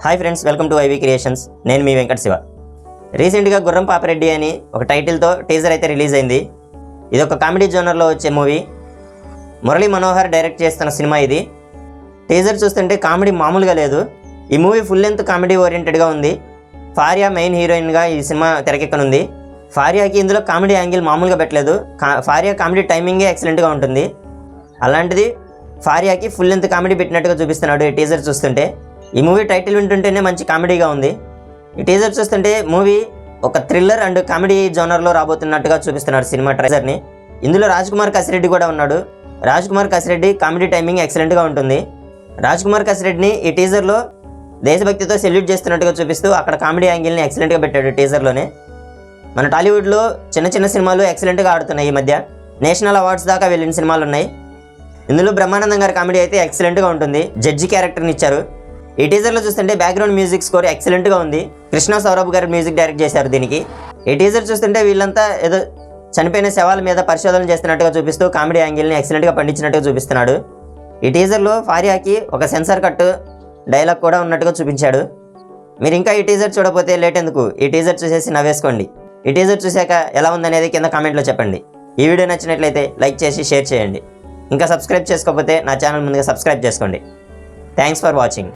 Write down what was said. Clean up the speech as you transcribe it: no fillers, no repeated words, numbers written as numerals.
Hi friends, welcome to ivy creations. నేను మీ వెంకట శివ. రీసెంట్గా గుర్రం పాపిరెడ్డి అని ఒక టైటిల్తో టీజర్ అయితే రిలీజ్ అయింది. ఇది ఒక కామెడీ జోనర్లో వచ్చే మూవీ. మురళీ మనోహర్ డైరెక్ట్ చేస్తున్న సినిమా ఇది. టీజర్ చూస్తుంటే కామెడీ మామూలుగా లేదు. ఈ మూవీ ఫుల్ లెంత్ కామెడీ ఓరియంటెడ్గా ఉంది. ఫారియా మెయిన్ హీరోయిన్గా ఈ సినిమా తెరకెక్కనుంది. ఫారియాకి ఇందులో కామెడీ యాంగిల్ మామూలుగా పెట్టలేదు. ఫారియా కామెడీ టైమింగే ఎక్సలెంట్గా ఉంటుంది. అలాంటిది ఫారియాకి ఫుల్ లెంత్ కామెడీ పెట్టినట్టుగా చూపిస్తున్నాడు ఈ టీజర్ చూస్తుంటే. ఈ మూవీ టైటిల్ వింటుంటేనే మంచి కామెడీగా ఉంది. ఈ టీజర్ చూస్తుంటే మూవీ ఒక థ్రిల్లర్ అండ్ కామెడీ జోనర్లో రాబోతున్నట్టుగా చూపిస్తున్నాడు సినిమా ట్రైలర్ని. ఇందులో రాజ్కుమార్ కసిరెడ్డి కూడా ఉన్నాడు. రాజ్కుమార్ కసిరెడ్డి కామెడీ టైమింగ్ ఎక్సలెంట్గా ఉంటుంది. రాజ్కుమార్ కసిరెడ్డిని ఈ టీజర్లో దేశభక్తితో సెల్యూట్ చేస్తున్నట్టుగా చూపిస్తూ అక్కడ కామెడీ యాంగిల్ని ఎక్సలెంట్గా పెట్టాడు టీజర్లోనే. మన టాలీవుడ్లో చిన్న చిన్న సినిమాలు ఎక్సలెంట్గా ఆడుతున్నాయి. ఈ మధ్య నేషనల్ అవార్డ్స్ దాకా వెళ్ళిన సినిమాలు ఉన్నాయి. ఇందులో బ్రహ్మానందం గారి కామెడీ అయితే ఎక్సలెంట్గా ఉంటుంది. జడ్జి క్యారెక్టర్ని ఇచ్చారు. ఈ టీజర్లో చూస్తుంటే బ్యాక్గ్రౌండ్ మ్యూజిక్ స్కోర్ ఎక్సలెంట్గా ఉంది. కృష్ణ సౌరభ్ గారు మ్యూజిక్ డైరెక్ట్ చేశారు దీనికి. ఈ టీజర్ చూస్తుంటే వీళ్ళంతా ఏదో చనిపోయిన శవాల మీద పరిశోధన చేస్తున్నట్టుగా చూపిస్తూ కామెడీ యాంగిల్ని ఎక్సలెంట్గా పండించినట్టుగా చూపిస్తున్నాడు. ఈ టీజర్లో ఫారియాకి ఒక సెన్సార్ కట్ డైలాగ్ కూడా ఉన్నట్టుగా చూపించాడు. మీరు ఇంకా ఈ టీజర్ చూడకపోతే లేట్ ఎందుకు, ఈ టీజర్ చూసేసి నవ్వేసుకోండి. ఈ టీజర్ చూశాక ఎలా ఉందనేది కింద కామెంట్లో చెప్పండి. ఈ వీడియో నచ్చినట్లయితే లైక్ చేసి షేర్ చేయండి. ఇంకా సబ్స్క్రైబ్ చేసుకోకపోతే నా ఛానల్ ముందుగా సబ్స్క్రైబ్ చేసుకోండి. Thanks for watching.